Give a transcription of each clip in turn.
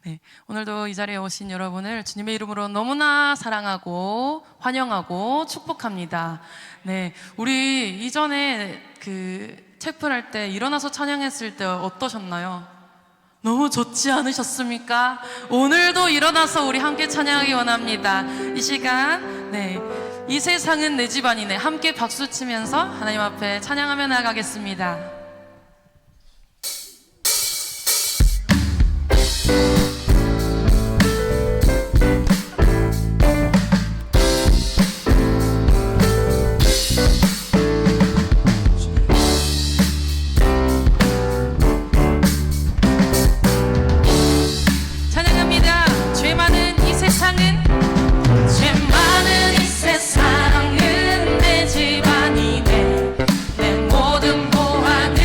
네, 오늘도 이 자리에 오신 여러분을 주님의 이름으로 너무나 사랑하고 환영하고 축복합니다. 네, 우리 이전에 채플할 때 일어나서 찬양했을 때 어떠셨나요? 너무 좋지 않으셨습니까? 오늘도 일어나서 우리 함께 찬양하기 원합니다. 이 시간, 이 세상은 내 집안이네. 함께 박수 치면서 하나님 앞에 찬양하며 나가겠습니다. 세상은 내 집안이네. 내 모든 보안은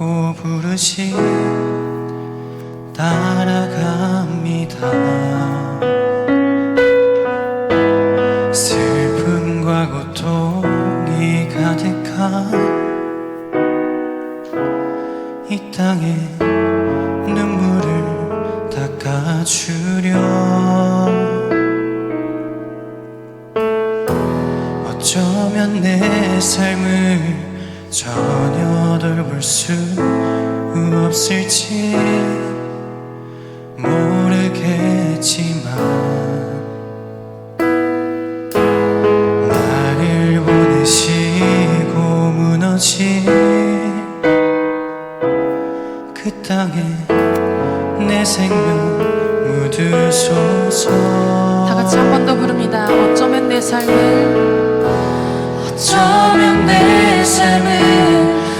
고 부르시 따라갑니다. 슬픔과 고통이 가득한 이 땅에 눈물을 닦아주려 어쩌면 내 삶을 전혀 돌볼 수 없을지 모르겠지만 나를 보내시고 무너진 그 땅에 내 생명 묻으소서. 다 같이 한 번 더 부릅니다. 어쩌면 내 삶을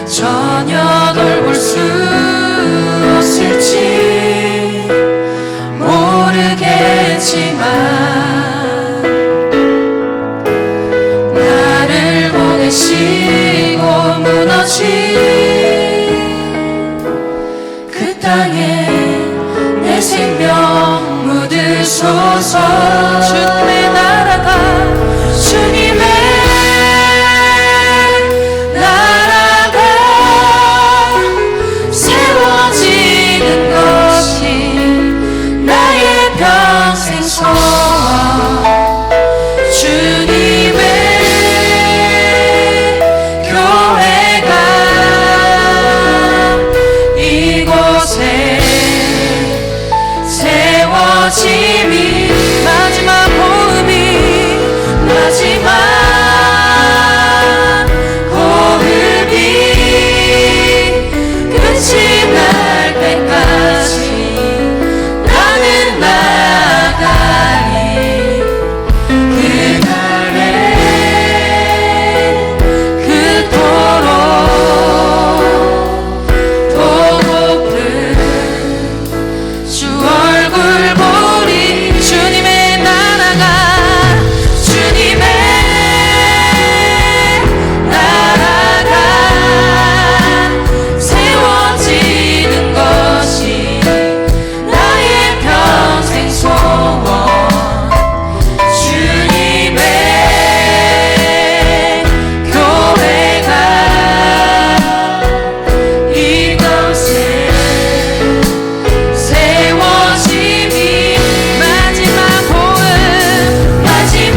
전혀 돌볼 수 없을지 모르겠지만 나를 보내시고 무너진 그 땅에 내 생명 묻으소서. 주님의 나라가 세워지는 것이 나의 평생 소원. 주님의 교회가 이곳에 세워짐이 마지막 호흡이 끝이 날 때까지 나는 나아가리. 그날에 그토록 보고픈 주 얼굴 보리. 주님의 나라가 세워지는 것이 나의 평생 소원. 주님의 교회가 이곳에 세워짐이 마지막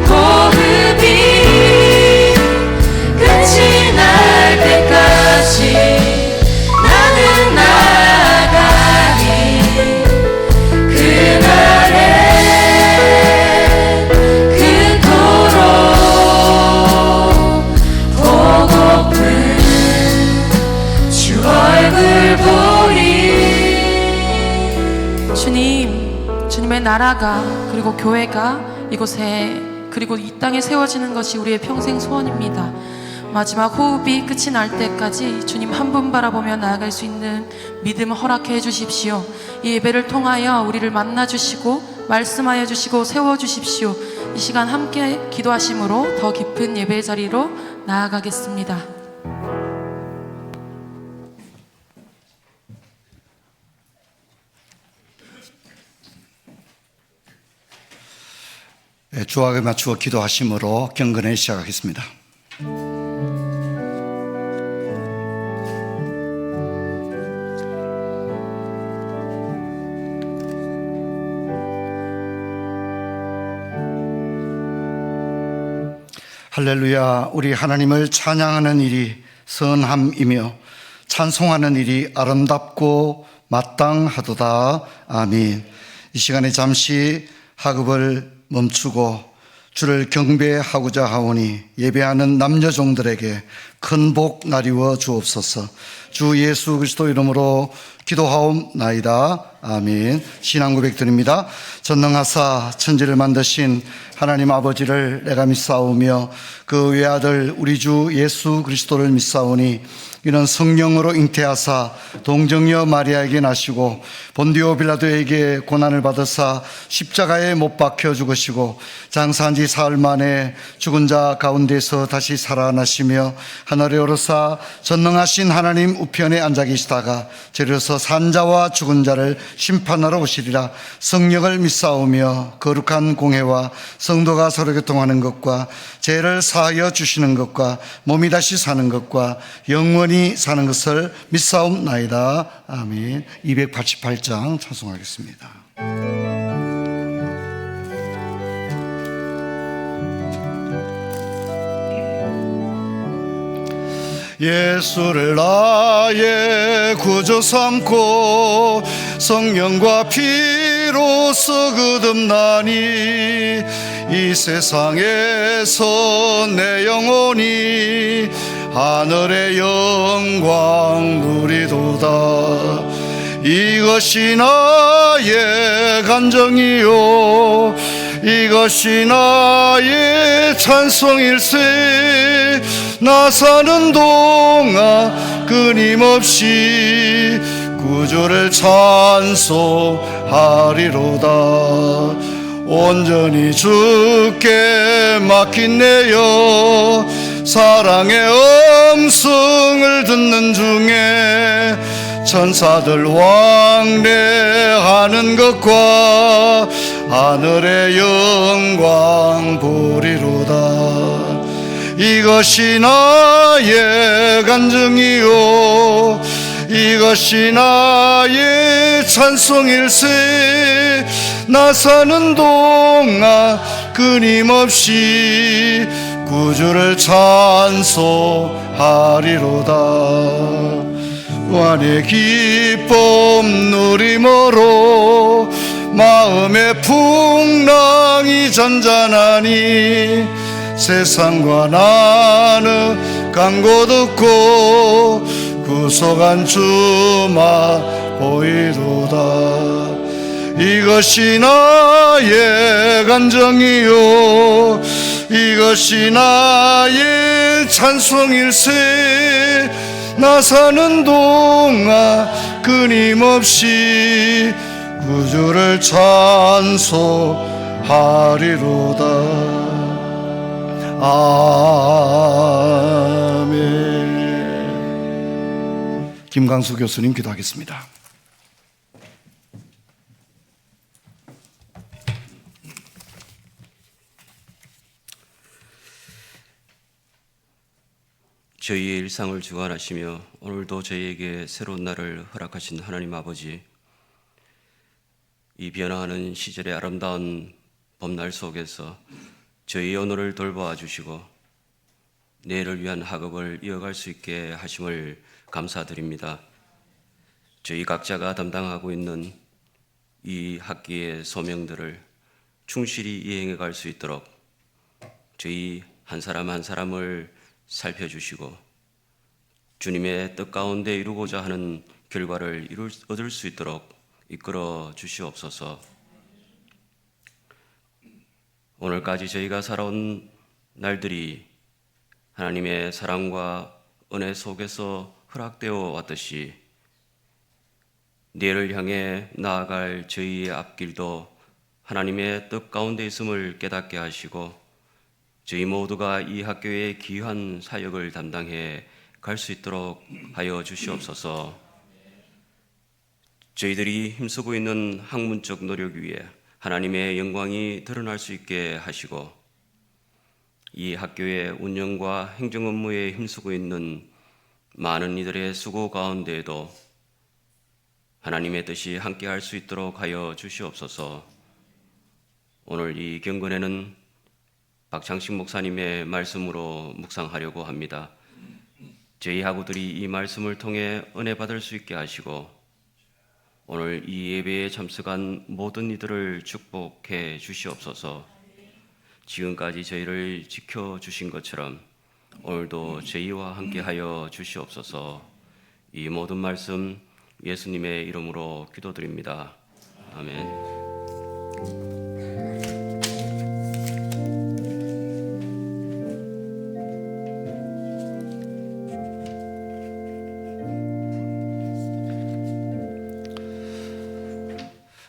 호흡이 끝이 날 때까지 나는 나아가리. 그날에 그토록 보고픈 주 얼굴 보리. 주님의 나라가 그리고 교회가 이곳에 그리고 이 땅에 세워지는 것이 우리의 평생 소원입니다. 마지막 호흡이 끝이 날 때까지 주님 한 분 바라보며 나아갈 수 있는 믿음 허락해 주십시오. 이 예배를 통하여 우리를 만나 주시고 말씀하여 주시고 세워 주십시오. 이 시간 함께 기도하심으로 더 깊은 예배의 자리로 나아가겠습니다. 주악에 맞추어 기도하심으로 경건을 시작하겠습니다. 할렐루야. 우리 하나님을 찬양하는 일이 선함이며 찬송하는 일이 아름답고 마땅하도다. 아멘. 이 시간에 잠시 학업을 멈추고 주를 경배하고자 하오니 예배하는 남녀종들에게 큰 복 나리워 주옵소서. 주 예수 그리스도 이름으로 기도하옵나이다. 아멘. 신앙 고백 드립니다. 전능하사 천지를 만드신 하나님 아버지를 내가 믿사오며 그 외아들 우리 주 예수 그리스도를 믿사오니 이는 성령으로 잉태하사 동정녀 마리아에게 나시고 본디오 빌라도에게 고난을 받으사 십자가에 못 박혀 죽으시고 장사한 지 사흘 만에 죽은 자 가운데서 다시 살아나시며 하늘에 오르사 전능하신 하나님 우편에 앉아 계시다가 저리로서 산자와 죽은 자를 심판하러 오시리라. 성령을 믿사오며 거룩한 공회와 성도가 서로 교통하는 것과 죄를 사하여 주시는 것과 몸이 다시 사는 것과 영원히 사는 것을 믿사옵나이다. 아멘. 288장 찬송하겠습니다. 예수를 나의 구주 삼고 성령과 피로써 거듭나니 이 세상에서 내 영혼이 하늘의 영광 누리도다. 이것이 나의 간정이요 이것이 나의 찬송일세. 나 사는 동안 끊임없이 구주를 찬송하리로다. 온전히 주께 맡긴 내여 사랑의 음성을 듣는 중에 천사들 왕래하는 것과 하늘의 영광 보리로다. 이것이 나의 간증이요 이것이 나의 찬송일세. 나 사는 동안 끊임없이 구주를 찬송하리로다. 완의 기쁨 누림으로 마음의 풍랑이 잔잔하니 세상과 나는 간곳 없고 구속한 주만 보이도다. 이것이 나의 간정이요 이것이 나의 찬송일세. 나 사는 동안 끊임없이 구주를 찬송하리로다. 아멘. 김강수 교수님 기도하겠습니다. 저희의 일상을 주관하시며 오늘도 저희에게 새로운 날을 허락하신 하나님 아버지, 이 변화하는 시절의 아름다운 봄날 속에서 저희 오늘을 돌보아 주시고 내일을 위한 학업을 이어갈 수 있게 하심을 감사드립니다. 저희 각자가 담당하고 있는 이 학기의 소명들을 충실히 이행해 갈 수 있도록 저희 한 사람 한 사람을 살펴주시고 주님의 뜻 가운데 이루고자 하는 결과를 얻을 수 있도록 이끌어 주시옵소서. 오늘까지 저희가 살아온 날들이 하나님의 사랑과 은혜 속에서 허락되어 왔듯이 내일을 향해 나아갈 저희의 앞길도 하나님의 뜻 가운데 있음을 깨닫게 하시고 저희 모두가 이 학교의 귀한 사역을 담당해 갈 수 있도록 하여 주시옵소서. 저희들이 힘쓰고 있는 학문적 노력 위에 하나님의 영광이 드러날 수 있게 하시고 이 학교의 운영과 행정 업무에 힘쓰고 있는 많은 이들의 수고 가운데에도 하나님의 뜻이 함께 할 수 있도록 하여 주시옵소서. 오늘 이 경건에는 박창식 목사님의 말씀으로 묵상하려고 합니다. 저희 학우들이 이 말씀을 통해 은혜 받을 수 있게 하시고 오늘 이 예배에 참석한 모든 이들을 축복해 주시옵소서. 지금까지 저희를 지켜주신 것처럼 오늘도 저희와 함께하여 주시옵소서. 이 모든 말씀 예수님의 이름으로 기도드립니다. 아멘.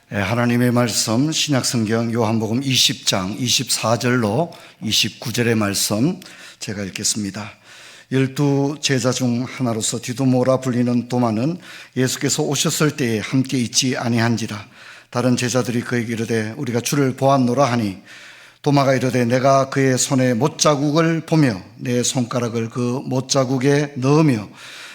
하나님의 말씀 신약성경 요한복음 20장 24절로 29절의 말씀 제가 읽겠습니다. 12 제자 중 하나로서 디두모라 불리는 도마는 예수께서 오셨을 때에 함께 있지 아니한지라. 다른 제자들이 그에게 이르되 우리가 주를 보았노라 하니 도마가 이르되 내가 그의 손에 못자국을 보며 내 손가락을 그 못자국에 넣으며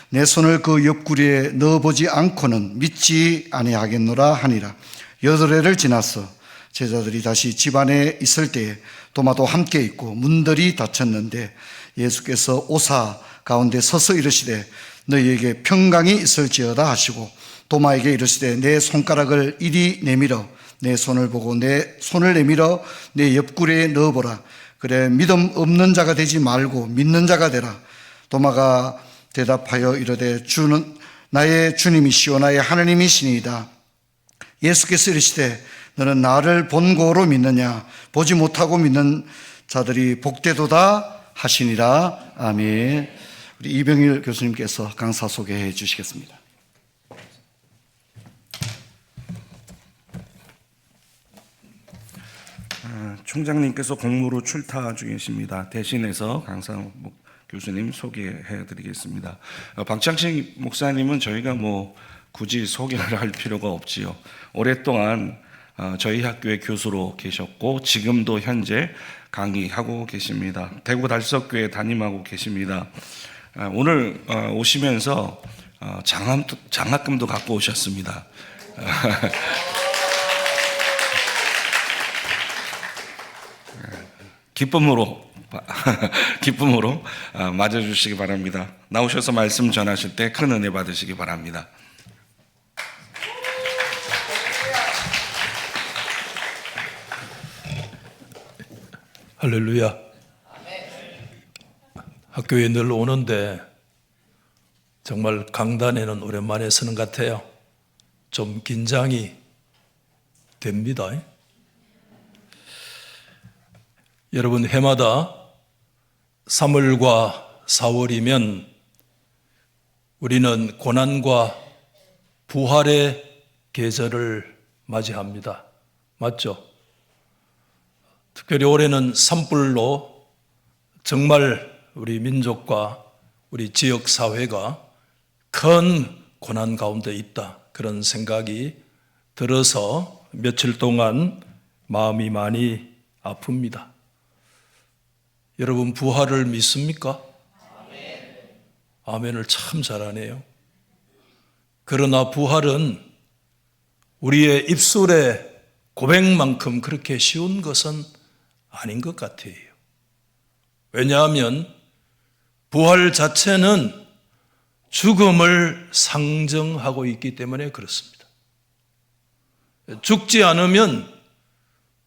내 손을 그 옆구리에 넣어보지 않고는 믿지 아니하겠노라 하니라. 8회를 지나서 제자들이 다시 집 안에 있을 때에 도마도 함께 있고 문들이 닫혔는데 예수께서 오사 가운데 서서 이르시되 너희에게 평강이 있을지어다 하시고 도마에게 이르시되 내 손가락을 이리 내밀어 내 손을 보고 내 손을 내밀어 내 옆구리에 넣어보라. 그래 믿음 없는 자가 되지 말고 믿는 자가 되라. 도마가 대답하여 이르되 주는 나의 주님이시오 나의 하나님이시니이다. 예수께서 이르시되 너는 나를 본고로 믿느냐 보지 못하고 믿는 자들이 복되도다 하시니라. 아멘. 우리 이병일 교수님께서 강사 소개해 주시겠습니다. 총장님께서 공무로 출타 중이십니다. 대신해서 강사 교수님 소개해 드리겠습니다. 박창식 목사님은 저희가 굳이 소개를 할 필요가 없지요. 오랫동안 저희 학교의 교수로 계셨고 지금도 현재 강의하고 계십니다. 대구 달석교회 담임하고 계십니다. 오늘 오시면서 장학금도 갖고 오셨습니다. 기쁨으로 맞아주시기 바랍니다. 나오셔서 말씀 전하실 때 큰 은혜 받으시기 바랍니다. 할렐루야. 학교에 늘 오는데 정말 강단에는 오랜만에 서는 것 같아요. 좀 긴장이 됩니다. 여러분, 해마다 3월과 4월이면 우리는 고난과 부활의 계절을 맞이합니다. 맞죠? 특별히 올해는 산불로 정말 우리 민족과 우리 지역 사회가 큰 고난 가운데 있다. 그런 생각이 들어서 며칠 동안 마음이 많이 아픕니다. 여러분, 부활을 믿습니까? 아멘을 참 잘하네요. 그러나 부활은 우리의 입술의 고백만큼 그렇게 쉬운 것은 아닌 것 같아요. 왜냐하면 부활 자체는 죽음을 상정하고 있기 때문에 그렇습니다. 죽지 않으면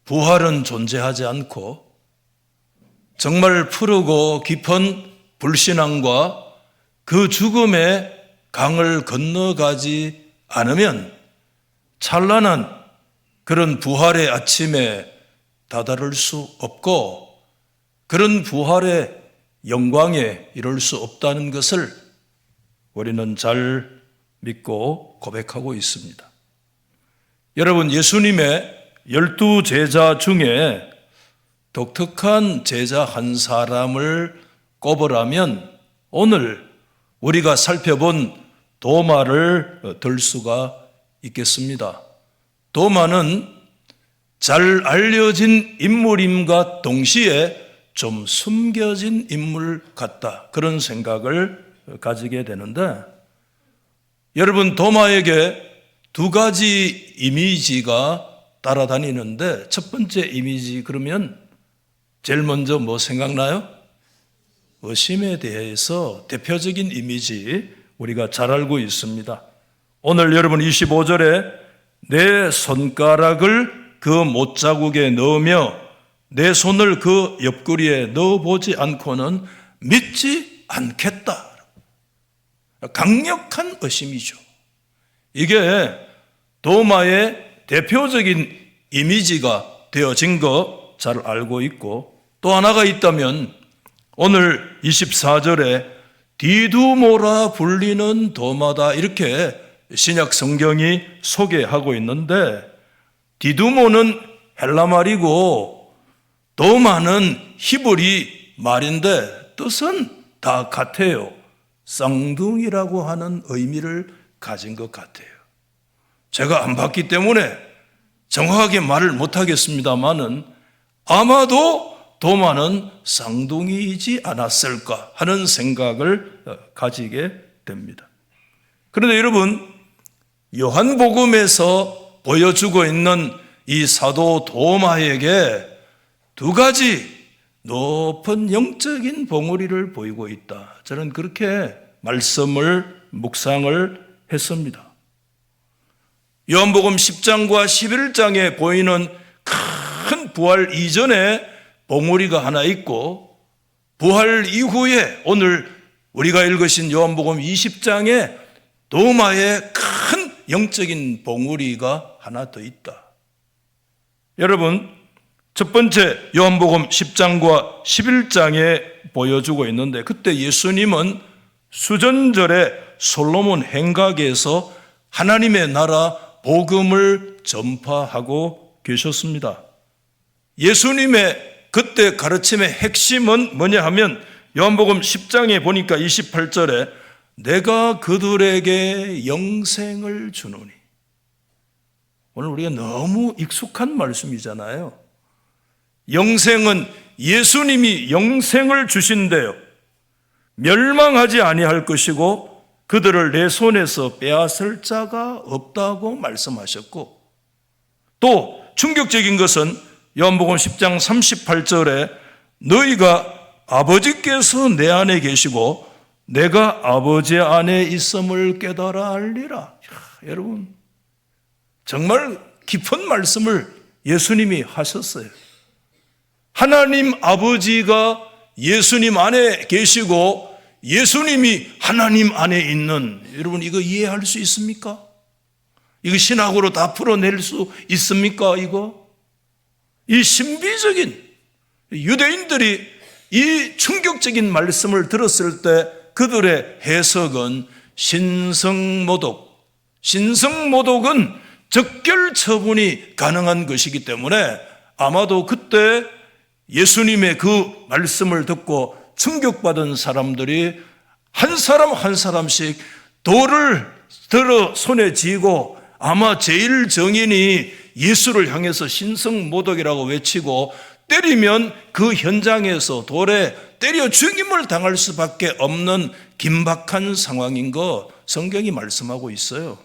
부활은 존재하지 않고 정말 푸르고 깊은 불신앙과 그 죽음의 강을 건너가지 않으면 찬란한 그런 부활의 아침에 다다를 수 없고 그런 부활의 영광에 이룰 수 없다는 것을 우리는 잘 믿고 고백하고 있습니다. 여러분, 예수님의 12제자 중에 독특한 제자 한 사람을 꼽으라면 오늘 우리가 살펴본 도마를 들 수가 있겠습니다. 도마는 잘 알려진 인물임과 동시에 좀 숨겨진 인물 같다. 그런 생각을 가지게 되는데, 여러분, 도마에게 두 가지 이미지가 따라다니는데, 첫 번째 이미지 그러면 제일 먼저 뭐 생각나요? 의심에 대해서 대표적인 이미지 우리가 잘 알고 있습니다. 오늘 여러분 25절에 내 손가락을 그 못자국에 넣으며 내 손을 그 옆구리에 넣어보지 않고는 믿지 않겠다. 강력한 의심이죠. 이게 도마의 대표적인 이미지가 되어진 거 잘 알고 있고, 또 하나가 있다면 오늘 24절에 디두모라 불리는 도마다 이렇게 신약 성경이 소개하고 있는데, 디두모는 헬라 말이고 도마는 히브리 말인데 뜻은 다 같아요. 쌍둥이라고 하는 의미를 가진 것 같아요. 제가 안 봤기 때문에 정확하게 말을 못하겠습니다만은 아마도 도마는 쌍둥이이지 않았을까 하는 생각을 가지게 됩니다. 그런데 여러분, 요한복음에서 보여주고 있는 이 사도 도마에게 두 가지 높은 영적인 봉우리를 보이고 있다. 저는 그렇게 말씀을 묵상을 했습니다. 요한복음 10장과 11장에 보이는 큰 부활 이전에 봉우리가 하나 있고, 부활 이후에 오늘 우리가 읽으신 요한복음 20장에 도마의 큰 영적인 봉우리가 하나 더 있다. 여러분, 첫 번째 요한복음 10장과 11장에 보여주고 있는데, 그때 예수님은 수전절에 솔로몬 행각에서 하나님의 나라 복음을 전파하고 계셨습니다. 예수님의 그때 가르침의 핵심은 뭐냐 하면 요한복음 10장에 보니까 28절에 내가 그들에게 영생을 주노니. 오늘 우리가 너무 익숙한 말씀이잖아요. 영생은 예수님이 영생을 주신대요. 멸망하지 아니할 것이고 그들을 내 손에서 빼앗을 자가 없다고 말씀하셨고, 또 충격적인 것은 요한복음 10장 38절에 너희가 아버지께서 내 안에 계시고 내가 아버지 안에 있음을 깨달아 알리라. 여러분, 정말 깊은 말씀을 예수님이 하셨어요. 하나님 아버지가 예수님 안에 계시고 예수님이 하나님 안에 있는, 여러분 이거 이해할 수 있습니까? 이거 신학으로 다 풀어낼 수 있습니까? 이 신비적인, 유대인들이 이 충격적인 말씀을 들었을 때 그들의 해석은 신성모독, 신성모독은 적결 처분이 가능한 것이기 때문에 아마도 그때 예수님의 그 말씀을 듣고 충격받은 사람들이 한 사람 한 사람씩 돌을 들어 손에 쥐고 아마 제일 정인이 예수를 향해서 신성모독이라고 외치고 때리면 그 현장에서 돌에 때려 죽임을 당할 수밖에 없는 긴박한 상황인 거 성경이 말씀하고 있어요.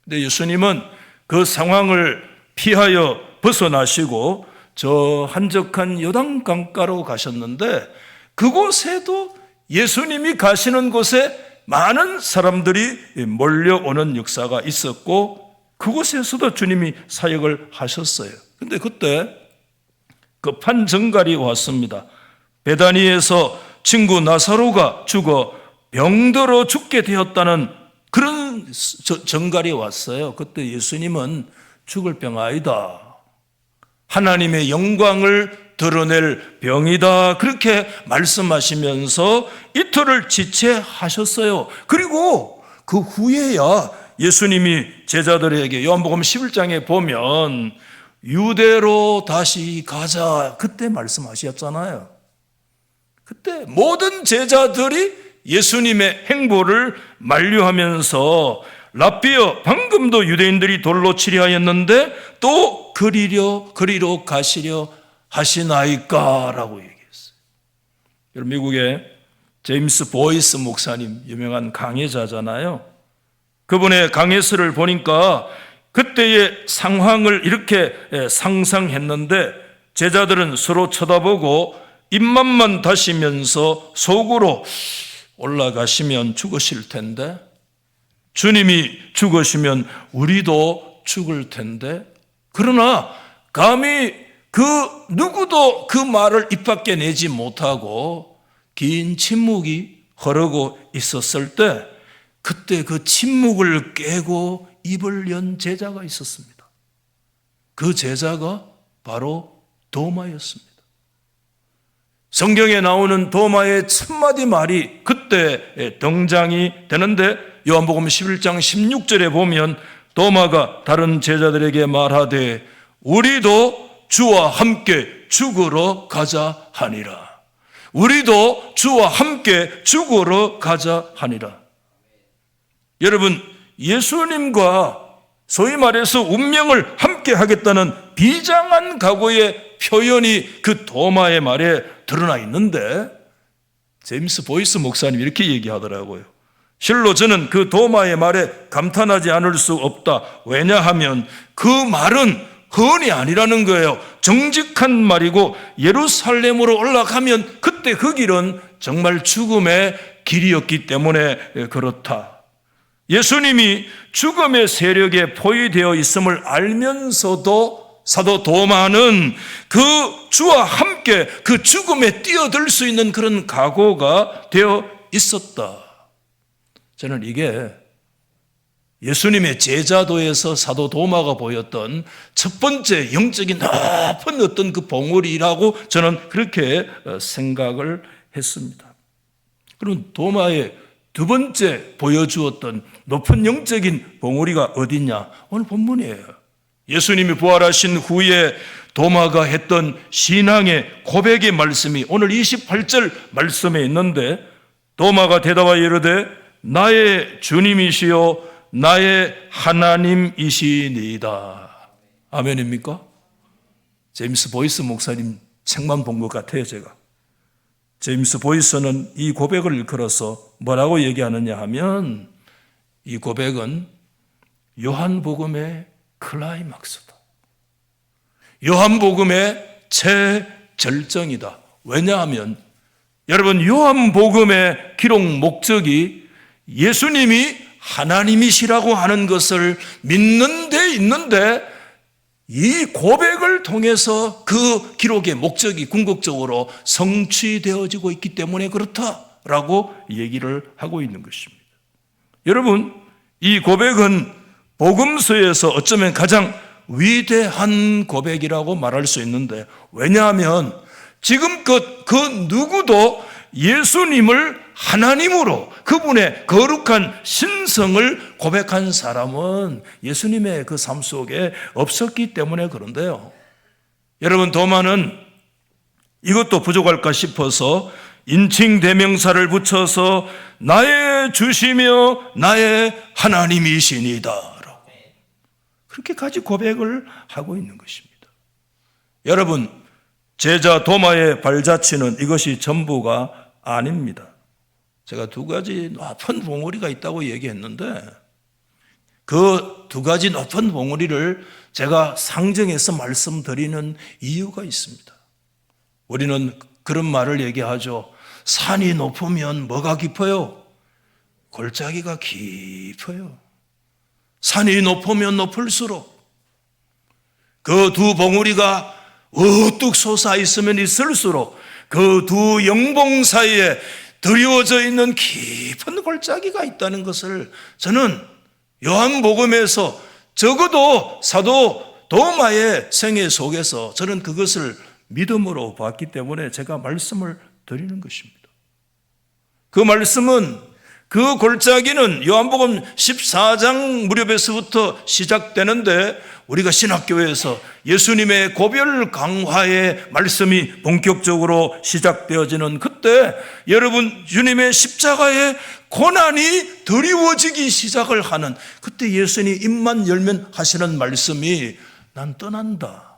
근데 예수님은 그 상황을 피하여 벗어나시고 저 한적한 요단 강가로 가셨는데, 그곳에도 예수님이 가시는 곳에 많은 사람들이 몰려오는 역사가 있었고 그곳에서도 주님이 사역을 하셨어요. 그런데 그때 급한 정갈이 왔습니다. 베다니에서 친구 나사로가 죽어 병들어 죽게 되었다는 그런 정갈이 왔어요. 그때 예수님은 죽을 병 아니다, 하나님의 영광을 드러낼 병이다, 그렇게 말씀하시면서 이틀을 지체하셨어요. 그리고 그 후에야 예수님이 제자들에게 요한복음 11장에 보면 유대로 다시 가자, 그때 말씀하셨잖아요. 그때 모든 제자들이 예수님의 행보를 만류하면서 랍비여, 방금도 유대인들이 돌로 치려 하였는데 또 그리로 가시려 하시나이까라고 얘기했어요. 여러분, 미국의 제임스 보이스 목사님, 유명한 강해자잖아요. 그분의 강해서를 보니까 그때의 상황을 이렇게 상상했는데, 제자들은 서로 쳐다보고 입맛만 다시면서 속으로 올라가시면 죽으실 텐데, 주님이 죽으시면 우리도 죽을 텐데, 그러나 감히 그 누구도 그 말을 입 밖에 내지 못하고 긴 침묵이 흐르고 있었을 때 그때 그 침묵을 깨고 입을 연 제자가 있었습니다. 그 제자가 바로 도마였습니다. 성경에 나오는 도마의 첫 마디 말이 그때 등장이 되는데 요한복음 11장 16절에 보면 도마가 다른 제자들에게 말하되 우리도 주와 함께 죽으러 가자 하니라. 우리도 주와 함께 죽으러 가자 하니라. 여러분, 예수님과 소위 말해서 운명을 함께 하겠다는 비장한 각오의 표현이 그 도마의 말에 드러나 있는데 제임스 보이스 목사님이 이렇게 얘기하더라고요. 실로 저는 그 도마의 말에 감탄하지 않을 수 없다. 왜냐하면 그 말은 헌이 아니라는 거예요. 정직한 말이고 예루살렘으로 올라가면 그때 그 길은 정말 죽음의 길이었기 때문에 그렇다. 예수님이 죽음의 세력에 포위되어 있음을 알면서도 사도 도마는 그 주와 함께 그 죽음에 뛰어들 수 있는 그런 각오가 되어 있었다. 저는 이게 예수님의 제자도에서 사도 도마가 보였던 첫 번째 영적인 높은 어떤 그 봉우리라고 저는 그렇게 생각을 했습니다. 그럼 도마의 두 번째 보여주었던 높은 영적인 봉우리가 어디냐? 오늘 본문이에요. 예수님이 부활하신 후에 도마가 했던 신앙의 고백의 말씀이 오늘 28절 말씀에 있는데 도마가 대답하여 이르되 나의 주님이시요 나의 하나님이시니이다. 아멘입니까? 제임스 보이스 목사님 책만 본 것 같아요. 제가 제임스 보이스는 이 고백을 일컬어서 뭐라고 얘기하느냐 하면 이 고백은 요한복음의 클라이막스다. 요한복음의 최절정이다. 왜냐하면 여러분 요한복음의 기록 목적이 예수님이 하나님이시라고 하는 것을 믿는 데 있는데 이 고백을 통해서 그 기록의 목적이 궁극적으로 성취되어지고 있기 때문에 그렇다라고 얘기를 하고 있는 것입니다. 여러분, 이 고백은 복음서에서 어쩌면 가장 위대한 고백이라고 말할 수 있는데 왜냐하면 지금껏 그 누구도 예수님을 하나님으로 그분의 거룩한 신성을 고백한 사람은 예수님의 그 삶 속에 없었기 때문에 그런데요. 여러분, 도마는 이것도 부족할까 싶어서 인칭 대명사를 붙여서 나의 주시며 나의 하나님이시니이다 그렇게까지 고백을 하고 있는 것입니다. 여러분, 제자 도마의 발자취는 이것이 전부가 아닙니다. 제가 두 가지 높은 봉우리가 있다고 얘기했는데 그 두 가지 높은 봉우리를 제가 상정해서 말씀드리는 이유가 있습니다. 우리는 그런 말을 얘기하죠. 산이 높으면 뭐가 깊어요? 골짜기가 깊어요. 산이 높으면 높을수록 그 두 봉우리가 우뚝 솟아 있으면 있을수록 그 두 영봉 사이에 드리워져 있는 깊은 골짜기가 있다는 것을 저는 요한복음에서 적어도 사도 도마의 생애 속에서 저는 그것을 믿음으로 봤기 때문에 제가 말씀을 드리는 것입니다. 그 말씀은 그 골짜기는 요한복음 14장 무렵에서부터 시작되는데 우리가 신학교에서 예수님의 고별 강화의 말씀이 본격적으로 시작되어지는 그때 여러분 주님의 십자가의 고난이 드리워지기 시작을 하는 그때 예수님이 입만 열면 하시는 말씀이 난 떠난다.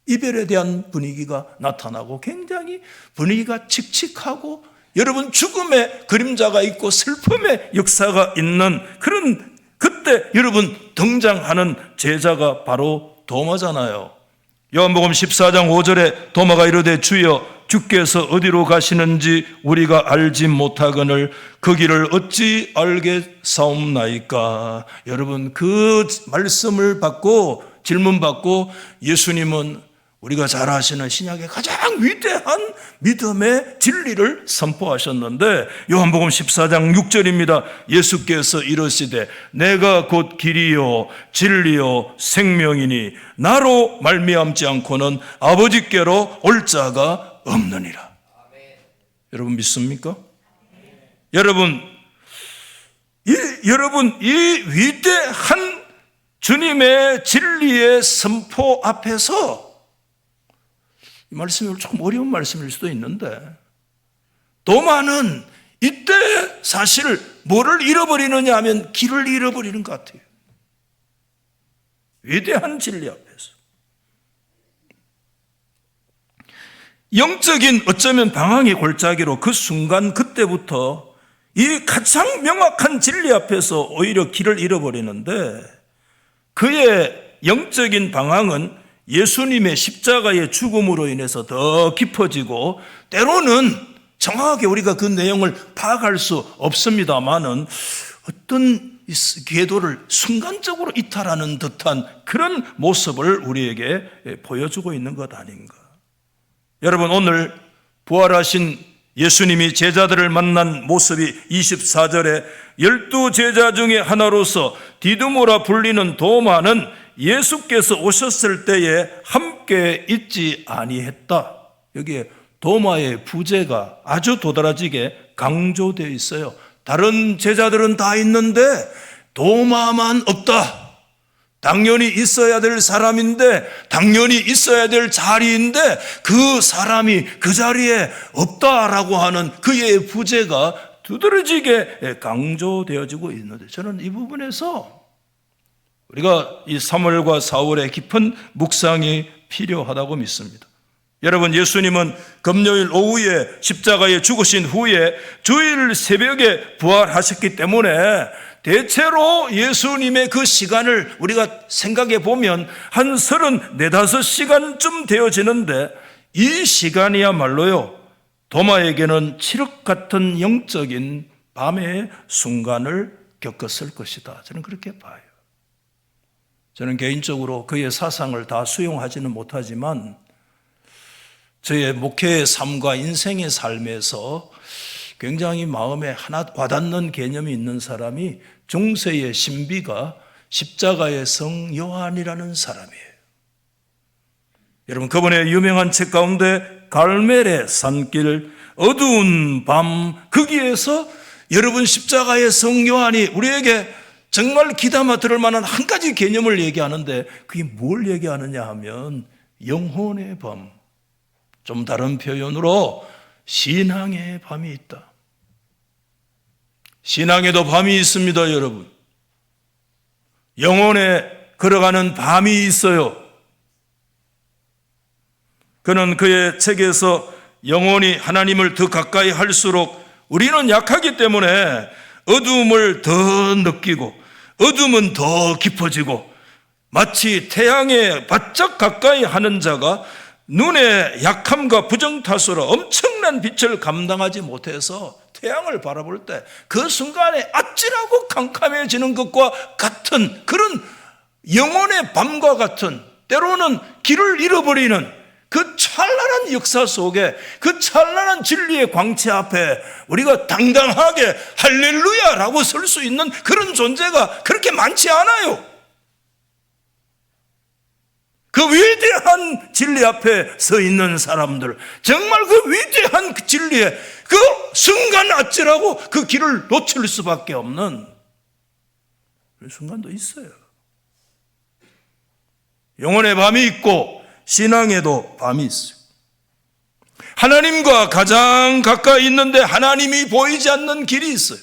이별에 대한 분위기가 나타나고 굉장히 분위기가 칙칙하고 여러분 죽음의 그림자가 있고 슬픔의 역사가 있는 그런 그때 여러분 등장하는 제자가 바로 도마잖아요. 요한복음 14장 5절에 도마가 이르되 주여 주께서 어디로 가시는지 우리가 알지 못하거늘 그 길을 어찌 알겠사옵나이까. 여러분 그 말씀을 받고 질문 받고 예수님은 우리가 잘 아시는 신약의 가장 위대한 믿음의 진리를 선포하셨는데 요한복음 14장 6절입니다. 예수께서 이르시되 내가 곧 길이요 진리요 생명이니 나로 말미암지 않고는 아버지께로 올 자가 없느니라. 여러분 믿습니까? 여러분 이 위대한 주님의 진리의 선포 앞에서 이 말씀이 조금 어려운 말씀일 수도 있는데 도마는 이때 사실 뭐를 잃어버리느냐 하면 길을 잃어버리는 것 같아요. 위대한 진리 앞에서 영적인 어쩌면 방황의 골짜기로 그 순간 그때부터 이 가장 명확한 진리 앞에서 오히려 길을 잃어버리는데 그의 영적인 방황은 예수님의 십자가의 죽음으로 인해서 더 깊어지고 때로는 정확하게 우리가 그 내용을 파악할 수 없습니다만은 어떤 궤도를 순간적으로 이탈하는 듯한 그런 모습을 우리에게 보여주고 있는 것 아닌가. 여러분 오늘 부활하신 예수님이 제자들을 만난 모습이 24절에 12제자 중에 하나로서 디두모라 불리는 도마는 예수께서 오셨을 때에 함께 있지 아니했다. 여기에 도마의 부재가 아주 도드라지게 강조되어 있어요. 다른 제자들은 다 있는데 도마만 없다. 당연히 있어야 될 사람인데 당연히 있어야 될 자리인데 그 사람이 그 자리에 없다라고 하는 그의 부재가 두드러지게 강조되어지고 있는데 저는 이 부분에서 우리가 이 3월과 4월의 깊은 묵상이 필요하다고 믿습니다. 여러분 예수님은 금요일 오후에 십자가에 죽으신 후에 주일 새벽에 부활하셨기 때문에 대체로 예수님의 그 시간을 우리가 생각해 보면 한 34~5시간쯤 되어지는데 이 시간이야말로요 도마에게는 칠흑 같은 영적인 밤의 순간을 겪었을 것이다. 저는 그렇게 봐요. 저는 개인적으로 그의 사상을 다 수용하지는 못하지만 저의 목회의 삶과 인생의 삶에서 굉장히 마음에 하나 와닿는 개념이 있는 사람이 중세의 신비가 십자가의 성 요한이라는 사람이에요. 여러분 그분의 유명한 책 가운데 갈멜의 산길, 어두운 밤 거기에서 여러분 십자가의 성 요한이 우리에게 정말 귀담아 들을 만한 한 가지 개념을 얘기하는데 그게 뭘 얘기하느냐 하면 영혼의 밤, 좀 다른 표현으로 신앙의 밤이 있다. 신앙에도 밤이 있습니다, 여러분. 영혼에 걸어가는 밤이 있어요. 그는 그의 책에서 영혼이 하나님을 더 가까이 할수록 우리는 약하기 때문에 어두움을 더 느끼고 어둠은 더 깊어지고 마치 태양에 바짝 가까이 하는 자가 눈의 약함과 부정타수로 엄청난 빛을 감당하지 못해서 태양을 바라볼 때 그 순간에 아찔하고 캄캄해지는 것과 같은 그런 영혼의 밤과 같은 때로는 길을 잃어버리는 그 찬란한 역사 속에 그 찬란한 진리의 광채 앞에 우리가 당당하게 할렐루야라고 설 수 있는 그런 존재가 그렇게 많지 않아요. 그 위대한 진리 앞에 서 있는 사람들, 정말 그 위대한 그 진리에 그 순간 아찔하고 그 길을 놓칠 수밖에 없는 그런 순간도 있어요. 영혼의 밤이 있고 신앙에도 밤이 있어요. 하나님과 가장 가까이 있는데 하나님이 보이지 않는 길이 있어요.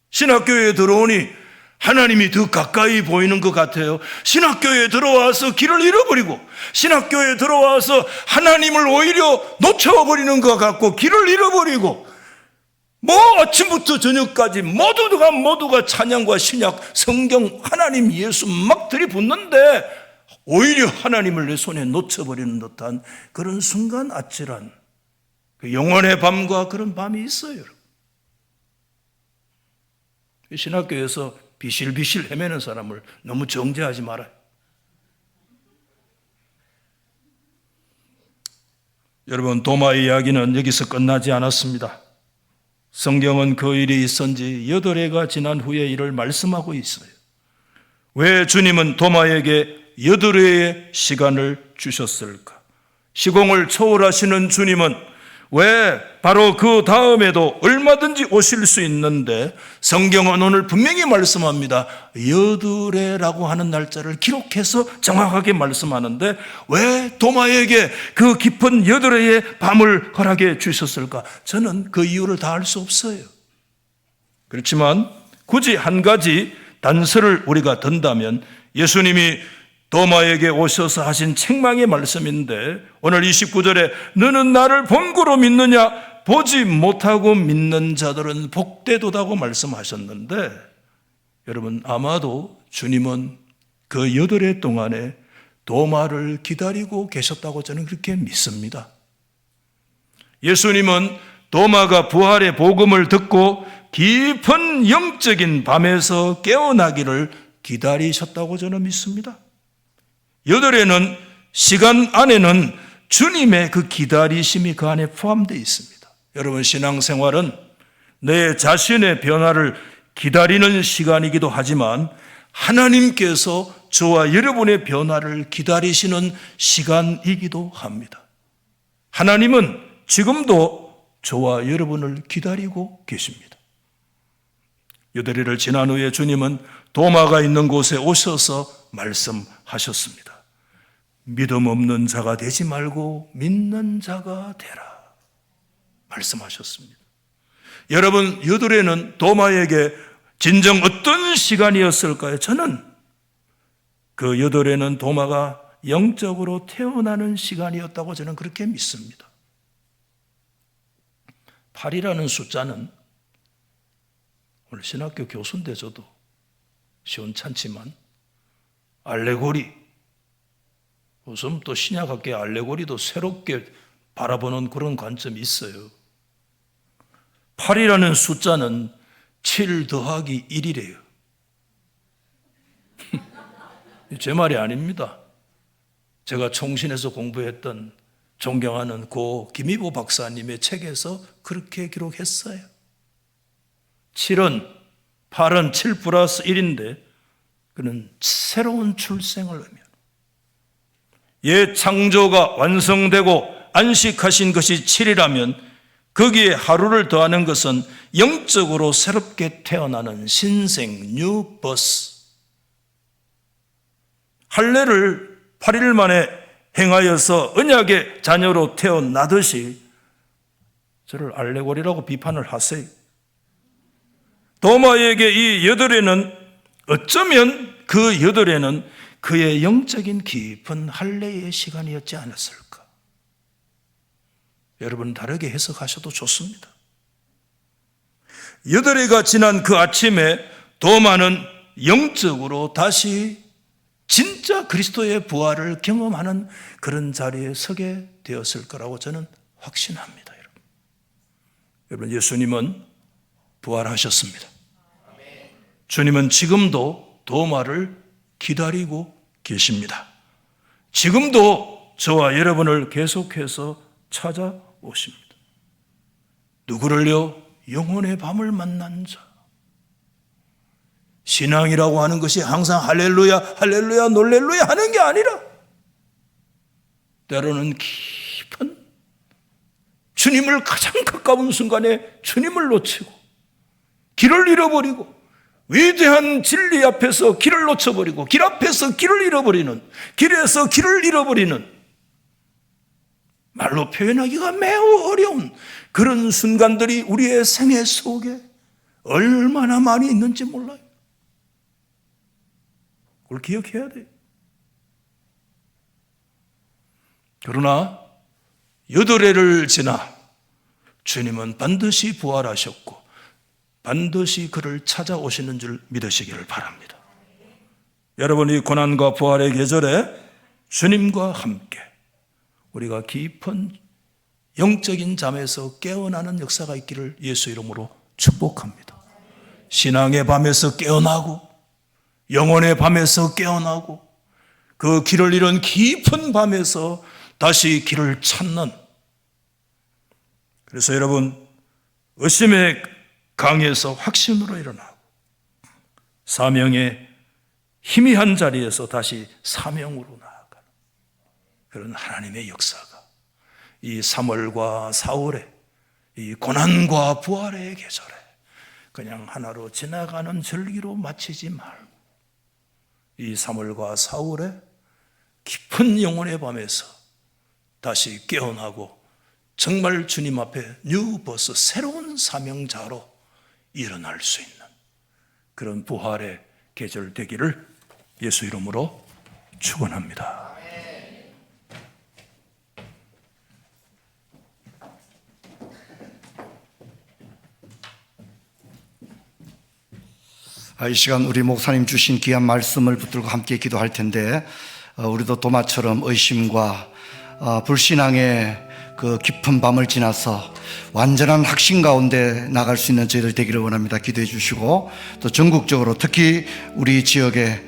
신학교에 들어오니 하나님이 더 가까이 보이는 것 같아요. 신학교에 들어와서 길을 잃어버리고 신학교에 들어와서 하나님을 오히려 놓쳐버리는 것 같고 길을 잃어버리고 아침부터 저녁까지 모두가 찬양과 신약, 성경, 하나님, 예수 막 들이붓는데 오히려 하나님을 내 손에 놓쳐버리는 듯한 그런 순간 아찔한 그 영혼의 밤과 그런 밤이 있어요. 신학교에서 비실비실 헤매는 사람을 너무 정죄하지 말아요. 여러분, 도마의 이야기는 여기서 끝나지 않았습니다. 성경은 그 일이 있은 지 8해가 지난 후에 이를 말씀하고 있어요. 왜 주님은 도마에게 8해의 시간을 주셨을까? 시공을 초월하시는 주님은 왜 바로 그 다음에도 얼마든지 오실 수 있는데 성경은 오늘 분명히 말씀합니다. 8해라고 하는 날짜를 기록해서 정확하게 말씀하는데 왜 도마에게 그 깊은 8해의 밤을 허락해 주셨을까? 저는 그 이유를 다 알 수 없어요. 그렇지만 굳이 한 가지 단서를 우리가 든다면 예수님이 도마에게 오셔서 하신 책망의 말씀인데 오늘 29절에 너는 나를 본고로 믿느냐? 보지 못하고 믿는 자들은 복되도다고 말씀하셨는데 여러분, 아마도 주님은 그 8해 동안에 도마를 기다리고 계셨다고 저는 그렇게 믿습니다. 예수님은 도마가 부활의 복음을 듣고 깊은 영적인 밤에서 깨어나기를 기다리셨다고 저는 믿습니다. 8해는 시간 안에는 주님의 그 기다리심이 그 안에 포함되어 있습니다. 여러분, 신앙생활은 내 자신의 변화를 기다리는 시간이기도 하지만 하나님께서 저와 여러분의 변화를 기다리시는 시간이기도 합니다. 하나님은 지금도 저와 여러분을 기다리고 계십니다. 8해를 지난 후에 주님은 도마가 있는 곳에 오셔서 말씀하셨습니다. 믿음 없는 자가 되지 말고 믿는 자가 되라 말씀하셨습니다. 여러분, 8해는 도마에게 진정 어떤 시간이었을까요? 저는 그 8해는 도마가 영적으로 태어나는 시간이었다고 저는 그렇게 믿습니다. 8이라는 숫자는 오늘 신학교 교수인데 저도 시원찮지만 알레고리, 무슨 또 신약학계 알레고리도 새롭게 바라보는 그런 관점이 있어요. 8이라는 숫자는 7 더하기 1이래요. 제 말이 아닙니다. 제가 총신에서 공부했던 존경하는 고 김희보 박사님의 책에서 그렇게 기록했어요. 8은 7 플러스 1인데 그는 새로운 출생을 의미합니다. 옛 창조가 완성되고 안식하신 것이 7이라면 거기에 하루를 더하는 것은 영적으로 새롭게 태어나는 신생 뉴버스. 할례를 8일 만에 행하여서 언약의 자녀로 태어나듯이 저를 알레고리라고 비판을 하세요. 도마에게 이 8해는 어쩌면 그 8해는 그의 영적인 깊은 할례의 시간이었지 않았을까? 여러분, 다르게 해석하셔도 좋습니다. 8해가 지난 그 아침에 도마는 영적으로 다시 진짜 그리스도의 부활을 경험하는 그런 자리에 서게 되었을 거라고 저는 확신합니다. 여러분, 예수님은 부활하셨습니다. 주님은 지금도 도마를 기다리고 계십니다. 지금도 저와 여러분을 계속해서 찾아오십니다. 누구를요? 영혼의 밤을 만난 자. 신앙이라고 하는 것이 항상 할렐루야, 할렐루야, 놀렐루야 하는 게 아니라 때로는 깊은 주님을 가장 가까운 순간에 주님을 놓치고 길을 잃어버리고 위대한 진리 앞에서 길을 놓쳐버리고 길 앞에서 길을 잃어버리는, 길에서 길을 잃어버리는, 말로 표현하기가 매우 어려운 그런 순간들이 우리의 생애 속에 얼마나 많이 있는지 몰라요. 그걸 기억해야 돼요. 그러나 8해를 지나 주님은 반드시 부활하셨고 반드시 그를 찾아오시는 줄 믿으시기를 바랍니다. 여러분, 이 고난과 부활의 계절에 주님과 함께 우리가 깊은 영적인 잠에서 깨어나는 역사가 있기를 예수 이름으로 축복합니다. 신앙의 밤에서 깨어나고 영혼의 밤에서 깨어나고 그 길을 잃은 깊은 밤에서 다시 길을 찾는 그래서 여러분, 의심의 강에서 확신으로 일어나고 사명의 희미한 자리에서 다시 사명으로 나아가는 그런 하나님의 역사가 이 3월과 4월에 이 고난과 부활의 계절에 그냥 하나로 지나가는 절기로 마치지 말고 이 3월과 4월에 깊은 영혼의 밤에서 다시 깨어나고 정말 주님 앞에 뉴버스 새로운 사명자로 일어날 수 있는 그런 부활의 계절 되기를 예수 이름으로 축원합니다. 이 시간 우리 목사님 주신 귀한 말씀을 붙들고 함께 기도할 텐데, 우리도 도마처럼 의심과 불신앙의 그 깊은 밤을 지나서 완전한 확신 가운데 나갈 수 있는 저희들 되기를 원합니다. 기도해 주시고, 또 전국적으로 특히 우리 지역에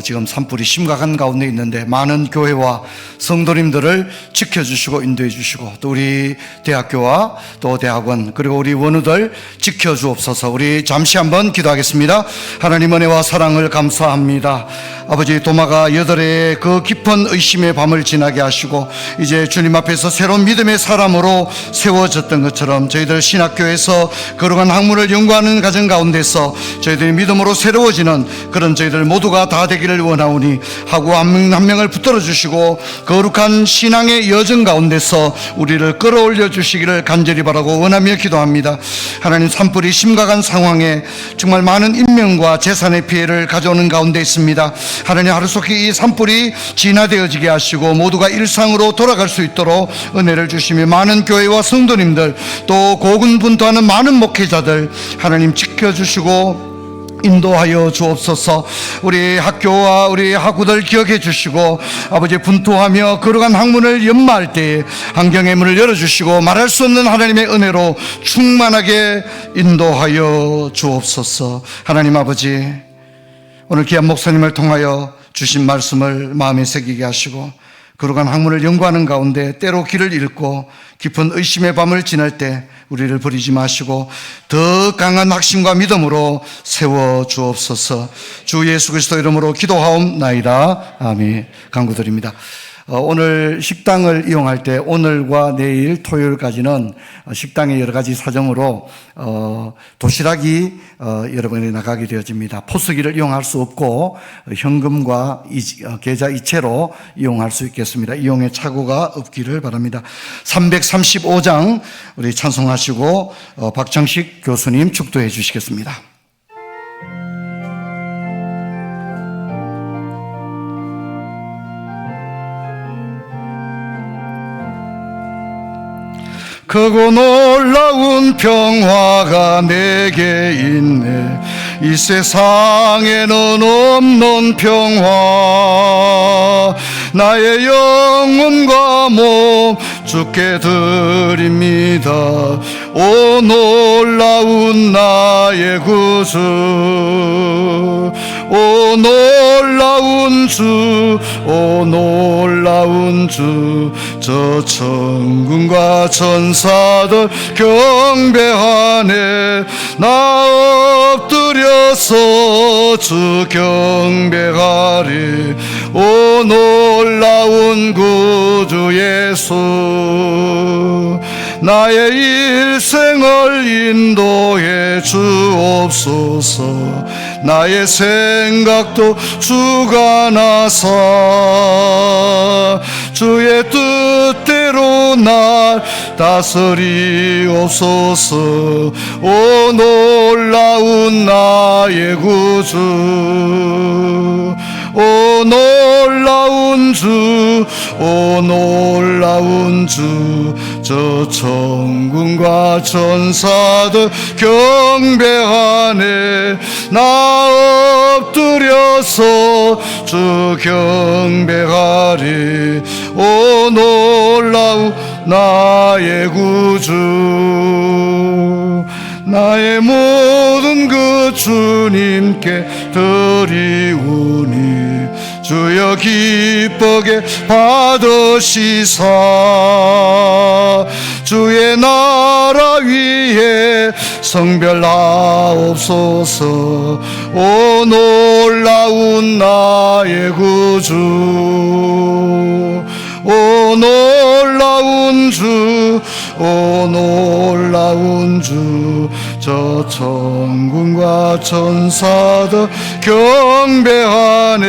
지금 산불이 심각한 가운데 있는데 많은 교회와 성도님들을 지켜주시고 인도해 주시고, 또 우리 대학교와 또 대학원 그리고 우리 원우들 지켜주옵소서. 우리 잠시 한번 기도하겠습니다. 하나님 은혜와 사랑을 감사합니다. 아버지, 도마가 8해의 그 깊은 의심의 밤을 지나게 하시고 이제 주님 앞에서 새로운 믿음의 사람으로 세워졌던 것처럼 저희들 신학교에서 거룩한 학문을 연구하는 과정 가운데서 저희들이 믿음으로 새로워지는 그런 저희들 모두가 다 되기를 원하오니, 하고 한 명을 붙들어 주시고 거룩한 신앙의 여정 가운데서 우리를 끌어올려 주시기를 간절히 바라고 원하며 기도합니다. 하나님, 산불이 심각한 상황에 정말 많은 인명과 재산의 피해를 가져오는 가운데 있습니다. 하나님, 하루속히 이 산불이 진화되어지게 하시고 모두가 일상으로 돌아갈 수 있도록 은혜를 주시며 많은 교회와 성도님들 또 고군분투하는 많은 목회자들 하나님 지켜주시고 인도하여 주옵소서. 우리 학교와 우리 학우들 기억해 주시고 아버지, 분투하며 거룩한 학문을 연마할 때에 환경의 문을 열어주시고 말할 수 없는 하나님의 은혜로 충만하게 인도하여 주옵소서. 하나님 아버지, 오늘 귀한 목사님을 통하여 주신 말씀을 마음에 새기게 하시고 거룩한 학문을 연구하는 가운데 때로 길을 잃고 깊은 의심의 밤을 지날 때 우리를 버리지 마시고 더 강한 확신과 믿음으로 세워주옵소서. 주 예수 그리스도 이름으로 기도하옵나이다. 아멘. 간구드립니다. 오늘 식당을 이용할 때 오늘과 내일 토요일까지는 식당의 여러 가지 사정으로 도시락이 여러분이 나가게 되어집니다. 포스기를 이용할 수 없고 현금과 계좌 이체로 이용할 수 있겠습니다. 이용에 착오가 없기를 바랍니다. 335장 우리 찬송하시고 박정식 교수님 축도해 주시겠습니다. 크고 놀라운 평화가 내게 있네. 이 세상에는 없는 평화. 나의 영혼과 몸 주께 드립니다. 오 놀라운 나의 구주, 오 놀라운 주, 오 놀라운 주. 저 천군과 천사들 경배하네. 나 엎드려서 주 경배하리. 오 놀라운 구주 예수, 나의 일생을 인도해 주옵소서. 나의 생각도 주가 나사 주의 뜻대로 날 다스리옵소서. 오 놀라운 나의 구주, 오 놀라운 주, 오 놀라운 주. 저 천군과 천사들 경배하네. 나 엎드려서 주 경배하리. 오 놀라운 나의 구주, 나의 모든 그 주님께 드리우니 주여 기쁘게 받으시사 주의 나라 위에 성별하옵소서. 오 놀라운 나의 구주, 오 놀라운 주, 오 놀라운 주. 저 천군과 천사들 경배하네.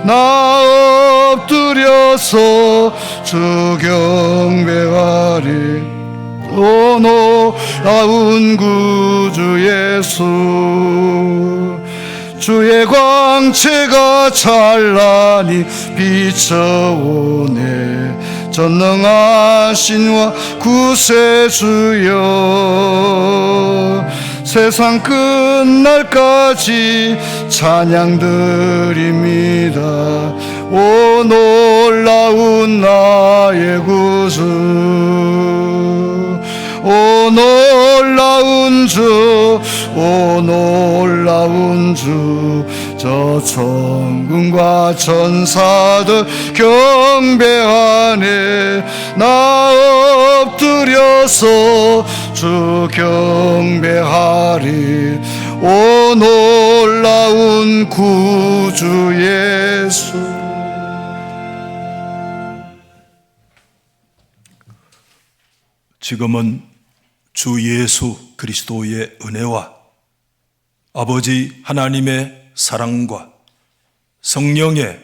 나 엎드려서 주 경배하리. 오 놀라운 구주 예수, 주의 광채가 찬란히 비춰오네. 전능하신 구세주여, 세상 끝날까지 찬양 드립니다. 오 놀라운 나의 구주, 오 놀라운 주, 오 놀라운 주. 저 천군과 천사들 경배하네. 나 엎드려서 주 경배하리. 오 놀라운 구주 예수. 지금은 주 예수 그리스도의 은혜와 아버지 하나님의 사랑과 성령의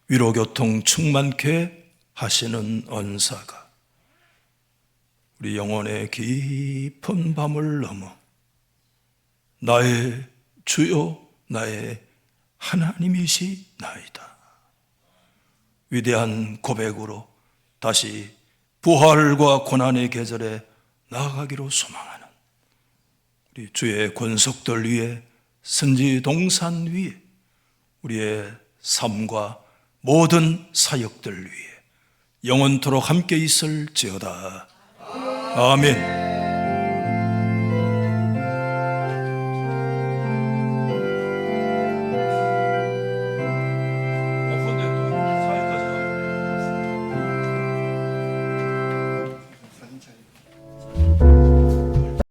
위로교통 충만케 하시는 은사가 우리 영혼의 깊은 밤을 넘어 나의 주요 나의 하나님이시나이다 위대한 고백으로 다시 부활과 고난의 계절에 나아가기로 소망하는 우리 주의 권속들 위에, 선지 동산 위에, 우리의 삶과 모든 사역들 위에 영원토록 함께 있을지어다. 아멘.